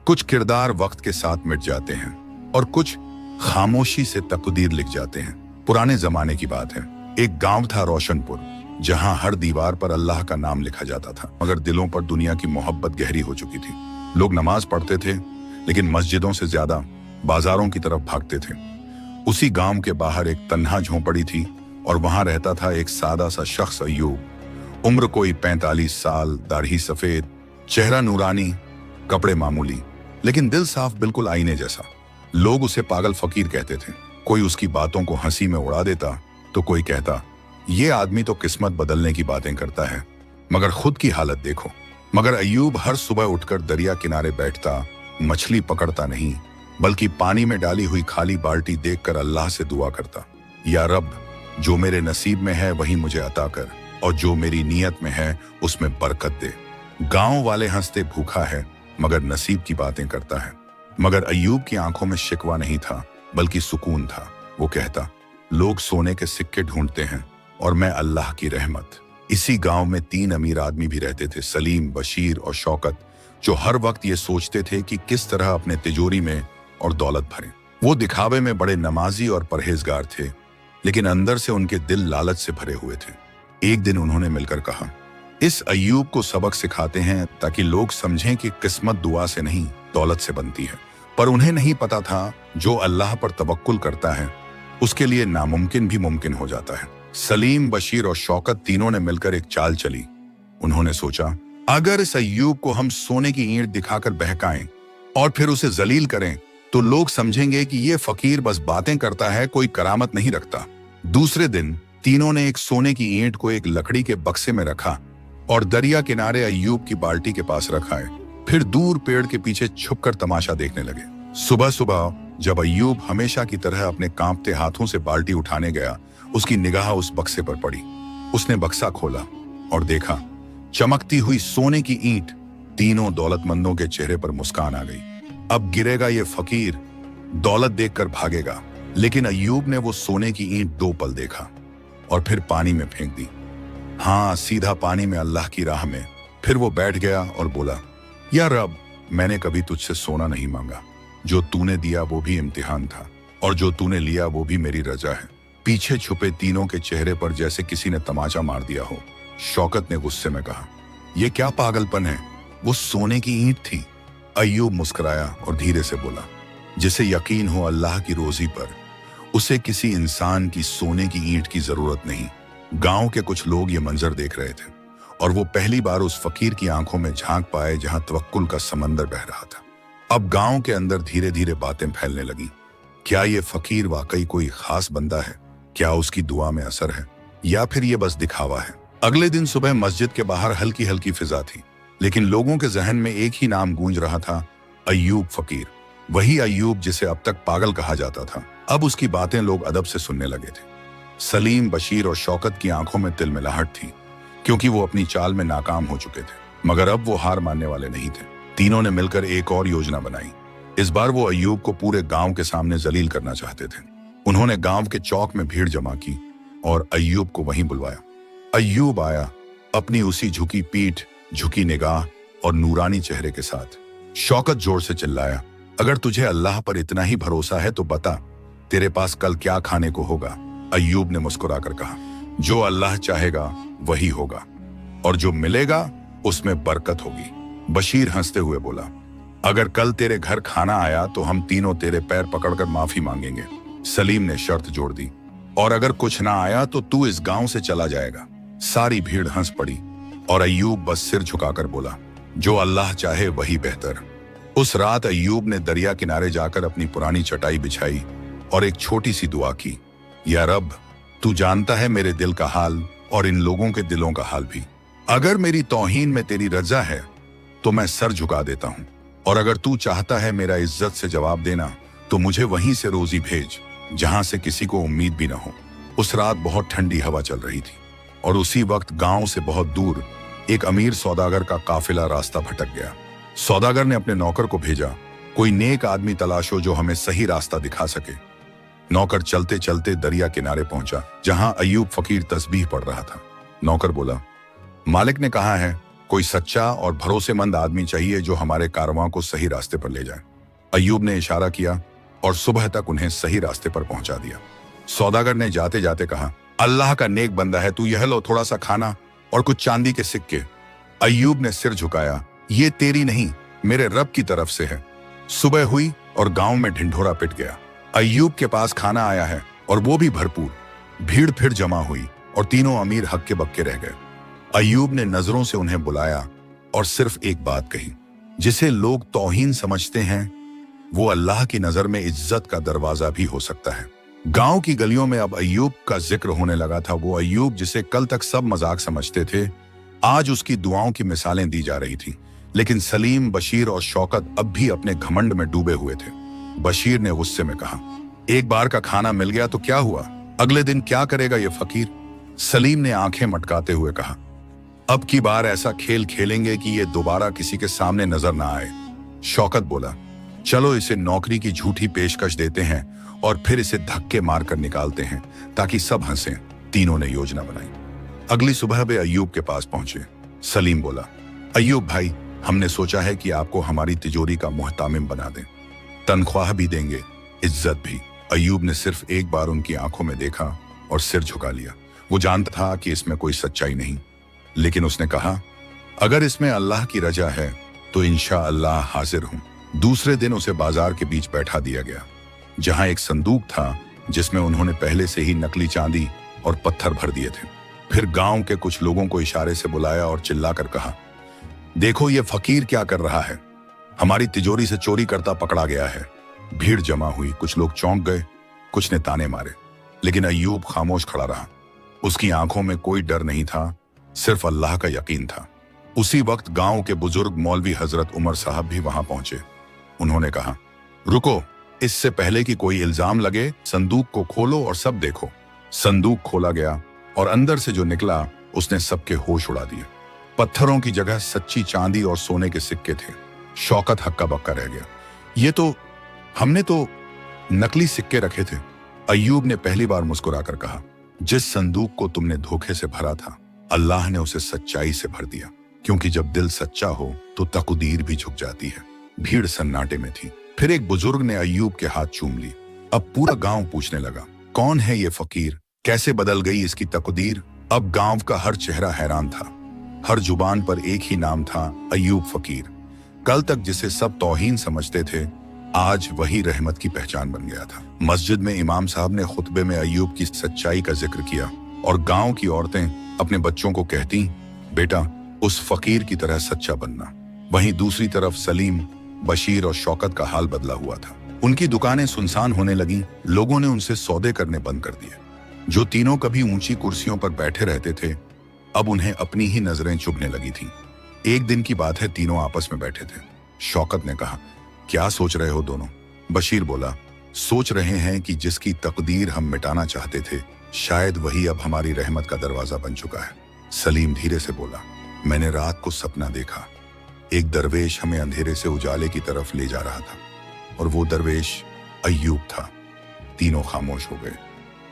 कुछ किरदार वक्त के साथ मिट जाते हैं और कुछ खामोशी से तकदीर लिख जाते हैं। पुराने जमाने की बात है। एक गांव था रोशनपुर, जहां हर दीवार पर अल्लाह का नाम लिखा जाता था, मगर दिलों पर दुनिया की मोहब्बत गहरी हो चुकी थी। लोग नमाज पढ़ते थे, लेकिन मस्जिदों से ज्यादा बाजारों की तरफ भागते थे। उसी गांव के बाहर एक तन्हा झोंपड़ी थी और वहां रहता था एक सादा सा शख्स, अय्यूब। उम्र कोई 45 साल, दाढ़ी सफेद, चेहरा नूरानी, कपड़े मामूली, लेकिन दिल साफ, बिल्कुल आईने जैसा। लोग उसे पागल फकीर कहते थे। कोई उसकी बातों को हंसी में उड़ा देता तो कोई कहता, ये आदमी तो किस्मत बदलने की बातें करता है, मगर खुद की हालत देखो। मगर अय्यूब हर सुबह उठकर दरिया किनारे बैठता, मछली पकड़ता नहीं, बल्कि पानी में डाली हुई खाली बाल्टी देखकर अल्लाह से दुआ करता, या रब, जो मेरे नसीब में है वही मुझे अता कर, और जो मेरी नीयत में है उसमें बरकत दे। गांव वाले हंसते, भूखा है मगर नसीब की बातें करता है। मगर अय्यूब की आंखों में शिकवा नहीं था, बल्कि सुकून था। वो कहता, लोग सोने के सिक्के ढूंढते हैं और मैं अल्लाह की रहमत। इसी गांव में 3 अमीर आदमी भी रहते थे, सलीम, बशीर और शौकत, जो हर वक्त ये सोचते थे कि किस तरह अपने तिजोरी में और दौलत भरें। वो दिखावे में बड़े नमाजी और परहेजगार थे, लेकिन अंदर से उनके दिल लालच से भरे हुए थे। एक दिन उन्होंने मिलकर कहा, इस अय्यूब को सबक सिखाते हैं ताकि लोग समझें कि किस्मत दुआ से नहीं, दौलत से बनती है। पर उन्हें नहीं पता था, जो अल्लाह पर तवक्कुल करता है उसके लिए नामुमकिन भी मुमकिन हो जाता है। सलीम, बशीर और शौकत तीनों ने मिलकर एक चाल चली। उन्होंने सोचा, अगर इस अय्यूब को हम सोने की ईंट दिखाकर बहकाएं और फिर उसे जलील करें तो लोग समझेंगे कि ये फकीर बस बातें करता है, कोई करामत नहीं रखता। दूसरे दिन तीनों ने एक सोने की ईंट को एक लकड़ी के बक्से में रखा और दरिया किनारे अय्यूब की बाल्टी के पास रखाए। फिर दूर पेड़ के पीछे छुपकर तमाशा देखने लगे। सुबह सुबह जब अय्यूब हमेशा की तरह अपने कांपते हाथों से बाल्टी उठाने गया, उसकी निगाह उस बक्से पर पड़ी। उसने बक्सा खोला और देखा, चमकती हुई सोने की ईंट। तीनों दौलतमंदों के चेहरे पर मुस्कान आ गई। अब गिरेगा ये फकीर, दौलत देखकर भागेगा। लेकिन अय्यूब ने वो सोने की ईंट 2 पल देखा और फिर पानी में फेंक दी। हाँ, सीधा पानी में, अल्लाह की राह में। फिर वो बैठ गया और बोला, या रब, मैंने कभी तुझसे सोना नहीं मांगा। जो तूने दिया वो भी इम्तिहान था, और जो तूने लिया वो भी मेरी रजा है। पीछे छुपे तीनों के चेहरे पर जैसे किसी ने तमाचा मार दिया हो। शौकत ने गुस्से में कहा, यह क्या पागलपन है, वो सोने की ईंट थी। अय्यूब मुस्कुराया और धीरे से बोला, जिसे यकीन हो अल्लाह की रोजी पर, उसे किसी इंसान की सोने की ईंट की जरूरत नहीं। गांव के कुछ लोग ये मंजर देख रहे थे और वो पहली बार उस फकीर की आंखों में झांक पाए जहां तवक्कुल का समंदर बह रहा था। अब गांव के अंदर धीरे धीरे बातें फैलने लगी। क्या ये फकीर वाकई कोई खास बंदा है? क्या उसकी दुआ में असर है, या फिर ये बस दिखावा है? अगले दिन सुबह मस्जिद के बाहर हल्की हल्की फिजा थी, लेकिन लोगों के जहन में एक ही नाम गूंज रहा था, अय्यूब फकीर। वही अय्यूब जिसे अब तक पागल कहा जाता था। अब उसकी बातें लोग अदब से सुनने लगे थे। सलीम, बशीर और शौकत की आंखों में तिलमिलाहट थी, क्योंकि वो अपनी चाल में नाकाम हो चुके थे। मगर अब वो हार मानने वाले नहीं थे। तीनों ने मिलकर एक और योजना बनाई। इस बार वो अय्यूब को पूरे गांव के सामने जलील करना चाहते थे। उन्होंने गांव के चौक में भीड़ जमा की और अय्यूब को वहीं बुलवाया। अय्यूब आया, अपनी उसी झुकी पीठ, झुकी निगाह और नूरानी चेहरे के साथ। शौकत जोर से चिल्लाया, अगर तुझे अल्लाह पर इतना ही भरोसा है तो बता, तेरे पास कल क्या खाने को होगा? अय्यूब ने मुस्कुराकर कहा, जो अल्लाह चाहेगा वही होगा, और जो मिलेगा उसमें बरकत होगी। बशीर हंसते हुए बोला, अगर कल तेरे घर खाना आया तो हम तीनों तेरे पैर पकड़कर माफी मांगेंगे। सलीम ने शर्त जोड़ दी, और अगर कुछ ना आया तो तू इस गांव से चला जाएगा। सारी भीड़ हंस पड़ी और अय्यूब बस सिर झुकाकर बोला, जो अल्लाह चाहे वही बेहतर। उस रात अय्यूब ने दरिया किनारे जाकर अपनी पुरानी चटाई बिछाई और एक छोटी सी दुआ की, या रब, तू जानता है मेरे दिल का हाल और इन लोगों के दिलों का हाल भी। अगर मेरी तौहीन में तेरी रजा है तो मैं सर झुका देता हूं, और अगर तू चाहता है मेरा इज्जत से जवाब देना तो मुझे वहीं से रोजी भेज जहां से किसी को उम्मीद भी न हो। उस रात बहुत ठंडी हवा चल रही थी और उसी वक्त गांव से बहुत दूर एक अमीर सौदागर का काफिला रास्ता भटक गया। सौदागर ने अपने नौकर को भेजा, कोई नेक आदमी तलाशो जो हमें सही रास्ता दिखा सके। नौकर चलते चलते दरिया किनारे पहुंचा, जहां अय्यूब फकीर तस्बीह पढ़ रहा था। नौकर बोला, मालिक ने कहा है कोई सच्चा और भरोसेमंद आदमी चाहिए जो हमारे कारवां को सही रास्ते पर ले जाए। अय्यूब ने इशारा किया और सुबह तक उन्हें सही रास्ते पर पहुंचा दिया। सौदागर ने जाते जाते कहा, अल्लाह का नेक बंदा है तू, यह लो थोड़ा सा खाना और कुछ चांदी के सिक्के। अय्यूब ने सिर झुकाया, ये तेरी नहीं, मेरे रब की तरफ से है। सुबह हुई और गांव में ढिंढोरा पिट गया। अय्यूब के पास खाना आया है और वो भी भरपूर। भीड़ फिर जमा हुई और तीनों अमीर हक्के बक्के रह गए। अय्यूब ने नजरों से उन्हें बुलाया और सिर्फ एक बात कही, जिसे लोग तौहीन समझते हैं वो अल्लाह की नजर में इज्जत का दरवाजा भी हो सकता है। गांव की गलियों में अब अय्यूब का जिक्र होने लगा था। वो अय्यूब जिसे कल तक सब मजाक समझते थे, आज उसकी दुआओं की मिसालें दी जा रही थी। लेकिन सलीम, बशीर और शौकत अब भी अपने घमंड में डूबे हुए थे। बशीर ने गुस्से में कहा, एक बार का खाना मिल गया तो क्या हुआ, अगले दिन क्या करेगा ये फकीर। सलीम ने आंखें मटकाते हुए कहा, अब की बार ऐसा खेल खेलेंगे कि ये दोबारा किसी के सामने नजर ना आए। शौकत बोला, चलो इसे नौकरी की झूठी पेशकश देते हैं और फिर इसे धक्के मारकर निकालते हैं ताकि सब हंसें। तीनों ने योजना बनाई। अगली सुबह वे अय्यूब के पास पहुंचे। सलीम बोला, अय्यूब भाई, हमने सोचा है कि आपको हमारी तिजोरी का मुहतामिम बना दें, तनख्वाह भी देंगे, इज्जत भी। अय्यूब ने सिर्फ एक बार उनकी आंखों में देखा और सिर झुका लिया। वो जानता था कि इसमें कोई सच्चाई नहीं, लेकिन उसने कहा, अगर इसमें अल्लाह की रजा है तो इंशाअल्लाह हाजिर हूं। दूसरे दिन उसे बाजार के बीच बैठा दिया गया, जहां एक संदूक था जिसमें उन्होंने पहले से ही नकली चांदी और पत्थर भर दिए थे। फिर गांव के कुछ लोगों को इशारे से बुलाया और चिल्लाकर कहा, देखो ये फकीर क्या कर रहा है, हमारी तिजोरी से चोरी करता पकड़ा गया है। भीड़ जमा हुई, कुछ लोग चौंक गए, कुछ ने ताने मारे, लेकिन अय्यूब खामोश खड़ा रहा। उसकी आंखों में कोई डर नहीं था, सिर्फ अल्लाह का यकीन था। उसी वक्त गांव के बुजुर्ग मौलवी हजरत उमर साहब भी वहां पहुंचे। उन्होंने कहा, रुको, इससे पहले कि कोई इल्जाम लगे, संदूक को खोलो और सब देखो। संदूक खोला गया और अंदर से जो निकला उसने सबके होश उड़ा दिए। पत्थरों की जगह सच्ची चांदी और सोने के सिक्के थे। शौकत हक्का बक्का रह गया, ये तो हमने तो नकली सिक्के रखे थे। अय्यूब ने पहली बार मुस्कुराकर कहा, जिस संदूक को तुमने धोखे से भरा था, अल्लाह ने उसे सच्चाई से भर दिया, क्योंकि जब दिल सच्चा हो तो तकदीर भी झुक जाती है। भीड़ सन्नाटे में थी। फिर एक बुजुर्ग ने अय्यूब के हाथ चूम ली। अब पूरा गांव पूछने लगा, कौन है ये फकीर, कैसे बदल गई इसकी तकदीर। अब गांव का हर चेहरा हैरान था, हर जुबान पर एक ही नाम था, अय्यूब फकीर। कल तक जिसे सब तौहीन समझते थे, आज वही रहमत की पहचान बन गया था। मस्जिद में इमाम साहब ने खुतबे में अय्यूब की सच्चाई का जिक्र किया और गांव की औरतें अपने बच्चों को कहती, बेटा उस फकीर की तरह सच्चा बनना। वहीं दूसरी तरफ सलीम, बशीर और शौकत का हाल बदला हुआ था। उनकी दुकानें सुनसान होने लगी, लोगों ने उनसे सौदे करने बंद कर दिए। जो तीनों कभी ऊंची कुर्सियों पर बैठे रहते थे, अब उन्हें अपनी ही नजरें चुभने लगी थीं। एक दिन की बात है, तीनों आपस में बैठे थे। शौकत ने कहा, क्या सोच रहे हो दोनों? बशीर बोला, सोच रहे हैं कि जिसकी तकदीर हम मिटाना चाहते थे, शायद वही अब हमारी रहमत का दरवाजा बन चुका है। सलीम धीरे से बोला, मैंने रात को सपना देखा, एक दरवेश हमें अंधेरे से उजाले की तरफ ले जा रहा था और वो दरवेश अय्यूब था। तीनों खामोश हो गए।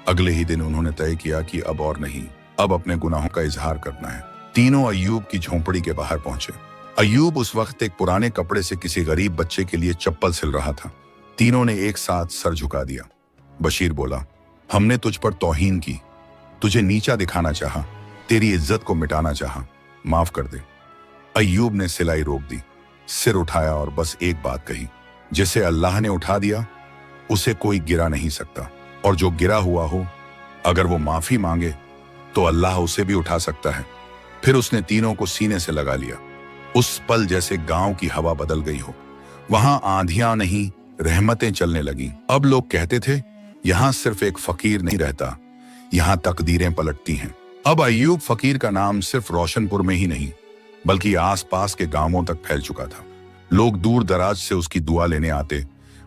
अगले ही दिन उन्होंने तय किया कि अब और नहीं, अब अपने गुनाहों का इजहार करना है। तीनों अय्यूब की झोंपड़ी के बाहर पहुंचे। अय्यूब उस वक्त एक पुराने कपड़े से किसी गरीब बच्चे के लिए चप्पल सिल रहा था। तीनों ने एक साथ सर झुका दिया। बशीर बोला, हमने तुझ पर तौहीन की, तुझे नीचा दिखाना चाहा, तेरी इज्जत को मिटाना चाहा, माफ कर दे। अय्यूब ने सिलाई रोक दी, सिर उठाया और बस एक बात कही, जिसे अल्लाह ने उठा दिया उसे कोई गिरा नहीं सकता, और जो गिरा हुआ हो अगर वो माफी मांगे तो अल्लाह उसे भी उठा सकता है। फिर उसने तीनों को सीने से लगा लिया। उस पल जैसे गांव की हवा बदल गई हो। वहां आंधियां नहीं, रहमतें चलने लगी। अब लोग कहते थे, यहां सिर्फ एक फकीर नहीं रहता, यहां तकदीरें पलटती हैं। अब अय्यूब फकीर का नाम सिर्फ रोशनपुर में ही नहीं, बल्कि आसपास के गांवों तक फैल चुका था। लोग दूर दराज से उसकी दुआ लेने आते।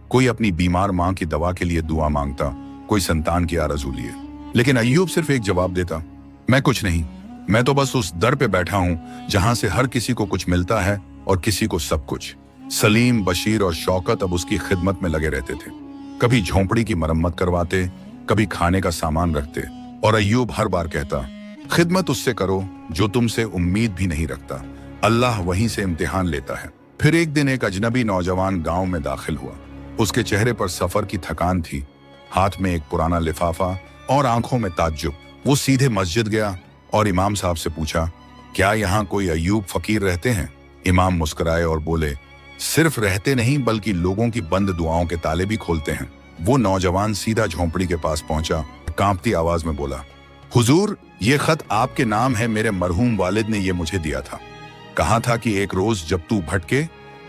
कोई अपनी बीमार मां की दवा के लिए दुआ मांगता, कोई संतान की आरज़ू लिए। लेकिन अय्यूब सिर्फ एक जवाब देता, मैं कुछ नहीं, मैं तो बस उस दर पे बैठा हूं जहां से हर किसी को कुछ मिलता है और किसी को सब कुछ। सलीम, बशीर और शौकत अब उसकी खिदमत में लगे रहते थे। कभी झोंपड़ी की मरम्मत करवाते, कभी खाने का सामान रखते, और अय्यूब हर बार कहता, खिदमत उससे करो जो तुमसे उम्मीद भी नहीं रखता, अल्लाह वहीं से इम्तिहान लेता है। फिर एक दिन एक अजनबी नौजवान गांव में दाखिल हुआ। उसके चेहरे पर सफर की थकान थी, हाथ में एक पुराना लिफाफा और आंखों में ताज्जुब। वो सीधे मस्जिद गया और इमाम साहब से पूछा, क्या यहाँ कोई अय्यूब फकीर रहते हैं? इमाम मुस्कुराए और बोले, सिर्फ रहते नहीं बल्कि लोगों की बंद दुआओं के ताले भी खोलते हैं। वो नौजवान सीधा झोंपड़ी के पास पहुंचा, कांपती आवाज में बोला, हुजूर, ये खत आपके नाम है। मेरे मरहूम वालिद ने ये मुझे दिया था। कहा था कि एक रोज जब तू भटके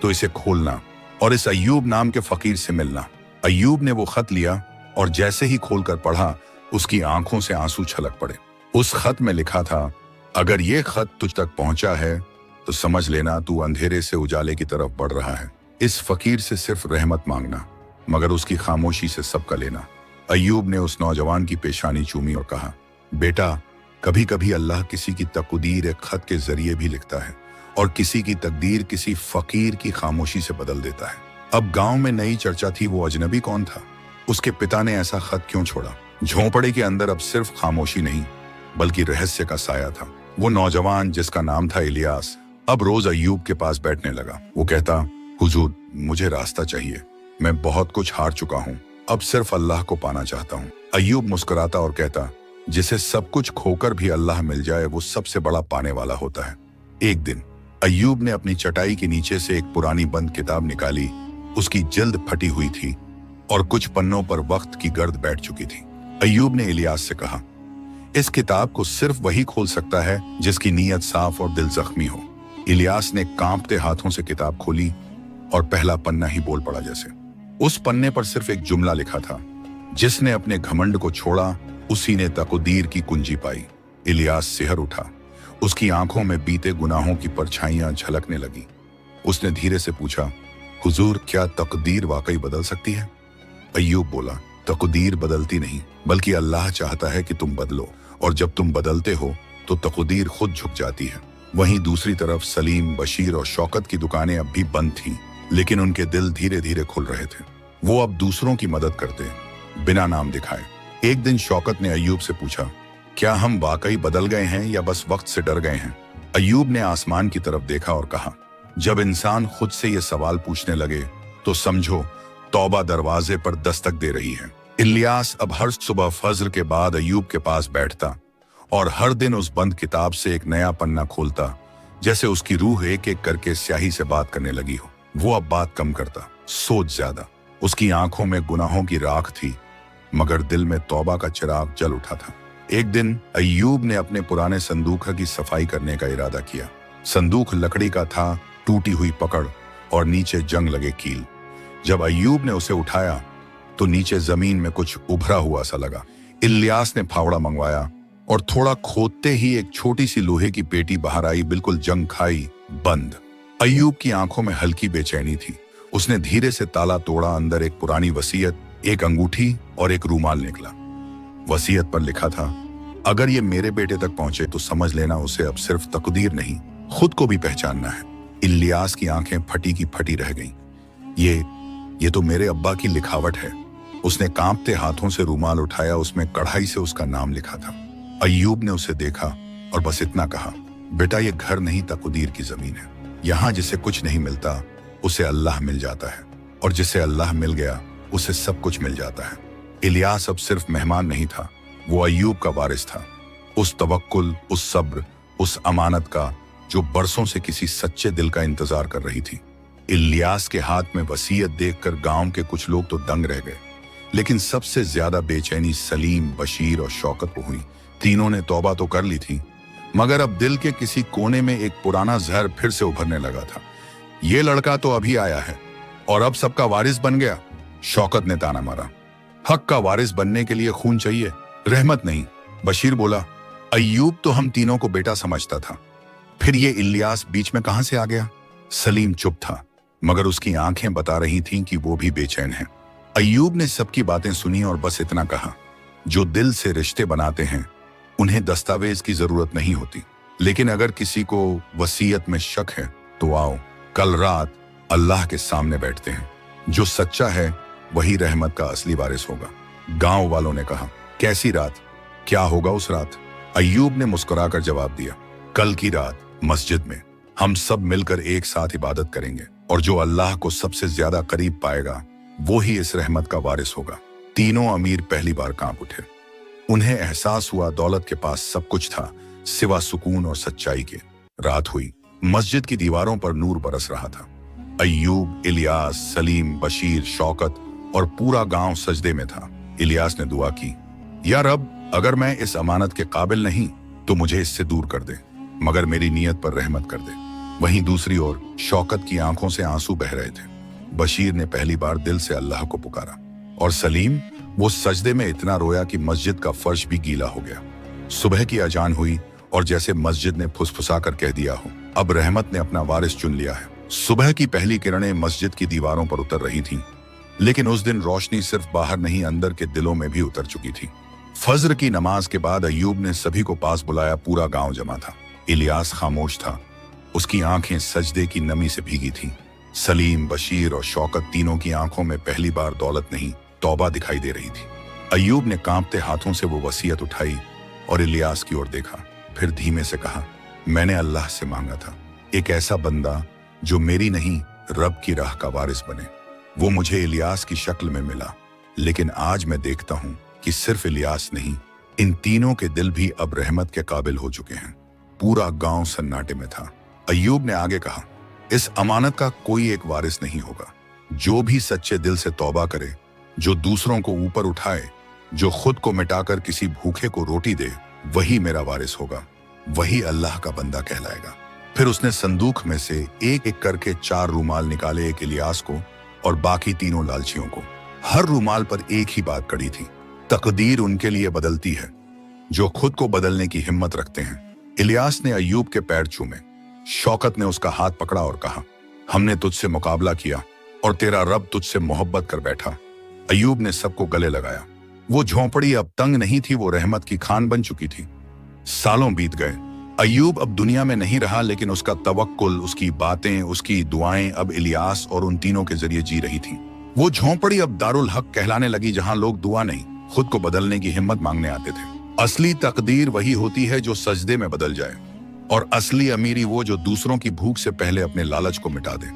तो इसे खोलना और इस अय्यूब नाम के फकीर से मिलना। अय्यूब ने वो खत लिया और जैसे ही खोलकर पढ़ा, उसकी आंखों से आंसू छलक पड़े। उस खत में लिखा था, अगर ये खत तुझ तक पहुंचा है तो समझ लेना तू अंधेरे से उजाले की तरफ बढ़ रहा है। इस फकीर से सिर्फ रहमत मांगना, मगर उसकी खामोशी से सबका लेना। अय्यूब ने उस नौजवान की पेशानी चूमी और कहा, बेटा, कभी कभी अल्लाह किसी की तकदीर एक खत के जरिए भी लिखता है और किसी की तकदीर किसी फकीर की खामोशी से बदल देता है। अब गांव में नई चर्चा थी, वो अजनबी कौन था? उसके पिता ने ऐसा खत क्यों छोड़ा? झोंपड़े के अंदर अब सिर्फ खामोशी नहीं बल्कि रहस्य का साया था। वो नौजवान जिसका नाम था इलियास अब रोज अय्यूब के पास बैठने लगा। वो कहता, हुजूर, मुझे रास्ता चाहिए। मैं बहुत कुछ हार चुका हूँ, अब सिर्फ अल्लाह को पाना चाहता हूँ। अय्यूब मुस्कुराता और कहता, जिसे सब कुछ खोकर भी अल्लाह मिल जाए वो सबसे बड़ा पाने वाला होता है। एक दिन अय्यूब ने अपनी चटाई के नीचे से एक पुरानी बंद किताब निकाली। उसकी जिल्द फटी हुई थी और कुछ पन्नों पर वक्त की गर्द बैठ चुकी थी। अय्यूब ने इलियास से कहा, इस किताब को सिर्फ वही खोल सकता है जिसकी नीयत साफ और दिल जख्मी हो। इलियास ने कांपते हाथों से किताब खोली और पहला पन्ना ही बोल पड़ा जैसे। उस पन्ने पर सिर्फ एक जुमला लिखा था, जिसने अपने घमंड को छोड़ा उसी ने तकदीर की कुंजी पाई। इलियास सिहर उठा, उसकी आंखों में बीते गुनाहों की परछाइयां झलकने लगी। उसने धीरे से पूछा, हुजूर, क्या तकदीर वाकई बदल सकती है? अय्यूब बोला, तकदीर बदलती नहीं बल्कि अल्लाह चाहता है कि तुम बदलो, और जब तुम बदलते हो तो तकदीर खुद झुक जाती है। वहीं दूसरी तरफ सलीम, बशीर और शौकत की दुकानें अब भी बंद थीं, लेकिन उनके दिल धीरे धीरे खुल रहे थे। वो अब दूसरों की मदद करते बिना नाम दिखाए। एक दिन शौकत ने अय्यूब से पूछा, क्या हम वाकई बदल गए हैं या बस वक्त से डर गए हैं? अय्यूब ने आसमान की तरफ देखा और कहा, जब इंसान खुद से ये सवाल पूछने लगे तो समझो तौबा दरवाजे पर दस्तक दे रही है। इलियास अब हर सुबह फज्र के बाद अय्यूब के पास बैठता और हर दिन उस बंद किताब से एक नया पन्ना खोलता, जैसे उसकी रूह एक एक करके स्याही से बात करने लगी हो। वो अब बात कम करता, सोच ज्यादा। उसकी आंखों में गुनाहों की राख थी, मगर दिल में तौबा का चिराग जल उठा था। एक दिन अय्यूब ने अपने पुराने संदूक की सफाई करने का इरादा किया। संदूक लकड़ी का था, टूटी हुई पकड़ और नीचे जंग लगे कील। जब अय्यूब ने उसे उठाया तो नीचे जमीन में कुछ उभरा हुआ सा लगा। इलियास ने फावड़ा मंगवाया और थोड़ा खोदते ही एक छोटी सी लोहे की पेटी बाहर आई, बिल्कुल जंग खाई, बंद। अय्यूब की आंखों में हल्की बेचैनी थी। उसने धीरे से ताला तोड़ा। अंदर एक पुरानी वसीयत, एक अंगूठी और एक रूमाल निकला। वसीयत पर लिखा था, अगर ये मेरे बेटे तक पहुंचे तो समझ लेना उसे अब सिर्फ तकदीर नहीं, खुद को भी पहचानना है। इलियास की आंखें फटी की फटी रह गईं। ये तो मेरे अब्बा की लिखावट है। उसने कांपते हाथों से रूमाल उठाया, उसमें कढ़ाई से उसका नाम लिखा था। अय्यूब ने उसे देखा और बस इतना कहा, बेटा, ये घर नहीं तकदीर की जमीन है। यहाँ जिसे कुछ नहीं मिलता उसे अल्लाह मिल जाता है, और जिसे अल्लाह मिल गया उसे सब कुछ मिल जाता है। इलियास अब सिर्फ मेहमान नहीं था, वो अय्यूब का वारिस था। उस तवक्कुल, उस सब्र, उस अमानत का जो बरसों से किसी सच्चे दिल का इंतजार कर रही थी। इलियास के हाथ में वसीयत देखकर गांव के कुछ लोग तो दंग रह गए, लेकिन सबसे ज्यादा बेचैनी सलीम, बशीर और शौकत को हुई। तीनों ने तौबा तो कर ली थी, मगर अब दिल के किसी कोने में एक पुराना जहर फिर से उभरने लगा था। ये लड़का तो अभी आया है और अब सबका वारिस बन गया। शौकत ने ताना मारा, हक का वारिस बनने के लिए खून चाहिए, रहमत नहीं। बशीर बोला, अय्यूब तो हम तीनों को बेटा समझता था, फिर ये इलियास बीच में कहां से आ गया? सलीम चुप था, मगर उसकी आंखें बता रही थीं कि वो भी बेचैन है। अय्यूब ने सबकी बातें सुनी और बस इतना कहा, जो दिल से रिश्ते बनाते हैं उन्हें दस्तावेज की जरूरत नहीं होती, लेकिन अगर किसी को वसीयत में शक है तो आओ, कल रात अल्लाह के सामने बैठते हैं। जो सच्चा है वही रहमत का असली वारिस होगा। गांव वालों ने कहा, कैसी रात? क्या होगा उस रात? अय्यूब ने मुस्कुराकर जवाब दिया, कल की रात मस्जिद में हम सब मिलकर एक साथ इबादत करेंगे और जो अल्लाह को सबसे ज्यादा करीब पाएगा वो ही इस रहमत का वारिस होगा। तीनों अमीर पहली बार कांप उठे। उन्हें एहसास हुआ दौलत के पास सब कुछ था सिवा सुकून और सच्चाई के। रात हुई, मस्जिद की दीवारों पर नूर बरस रहा था। अय्यूब, इलियास, सलीम, बशीर, शौकत और पूरा गांव सजदे में था। इलियास ने दुआ की, या रब, अगर मैं इस अमानत के काबिल नहीं तो मुझे इससे दूर कर दे, मगर मेरी नीयत पर रहमत कर दे। वहीं दूसरी ओर शौकत की आंखों से आंसू बह रहे थे। बशीर ने पहली बार दिल से अल्लाह को पुकारा और सलीम, वो सजदे में इतना रोया कि मस्जिद का फर्श भी गीला हो गया। सुबह की अजान हुई और जैसे मस्जिद ने फुसफुसा कर कह दिया हो, अब रहमत ने अपना वारिस चुन लिया है। सुबह की पहली किरणें मस्जिद की दीवारों पर उतर रही थीं, लेकिन उस दिन रोशनी सिर्फ बाहर नहीं अंदर के दिलों में भी उतर चुकी थी। फज्र की नमाज के बाद अय्यूब ने सभी को पास बुलाया। पूरा गांव जमा था। इलियास खामोश था, उसकी आंखें सजदे की नमी से भीगी थीं। सलीम, बशीर और शौकत तीनों की आंखों में पहली बार दौलत नहीं तौबा दिखाई दे रही थी। अय्यूब ने कांपते हाथों से वो वसीयत उठाई और इलियास की ओर देखा, फिर धीमे से कहा, मैंने अल्लाह से मांगा था एक ऐसा बंदा जो मेरी नहीं रब की राह का वारिस बने। वो मुझे इलियास की शक्ल में मिला, लेकिन आज मैं देखता हूं कि सिर्फ इलियास नहीं, इन तीनों के दिल भी अब रहमत के काबिल हो चुके हैं। पूरा गांव सन्नाटे में था। अय्यूब ने आगे कहा, इस अमानत का कोई एक वारिस नहीं होगा। जो भी सच्चे दिल से तौबा करे, जो दूसरों को ऊपर उठाए, जो खुद को मिटाकर किसी भूखे को रोटी दे, वही मेरा वारिस होगा, वही अल्लाह का बंदा कहलाएगा। फिर उसने संदूक में से एक एक करके 4 रूमाल निकाले, एक इलियास को और बाकी तीनों लालचियों को। हर रूमाल पर एक ही बात कड़ी थी, तकदीर उनके लिए बदलती है जो खुद को बदलने की हिम्मत रखते हैं। इलियास ने अय्यूब के पैर चूमे। शौकत ने उसका हाथ पकड़ा और कहा, हमने तुझसे मुकाबला किया और तेरा रब तुझसे मोहब्बत कर बैठा। अय्यूब ने सबको गले लगाया। वो झोंपड़ी अब तंग नहीं थी, वो रहमत की खान बन चुकी थी। सालों बीत गए। अय्यूब अब दुनिया में नहीं रहा, लेकिन उसका तवक्कुल, उसकी बातें, उसकी दुआएं अब इलियास और उन तीनों के जरिए जी रही थी। वो झोंपड़ी अब दारुल हक कहलाने लगी, जहां लोग दुआ नहीं, खुद को बदलने की हिम्मत मांगने आते थे। असली तकदीर वही होती है जो सजदे में बदल जाए, और असली अमीरी वो जो दूसरों की भूख से पहले अपने लालच को मिटा दे।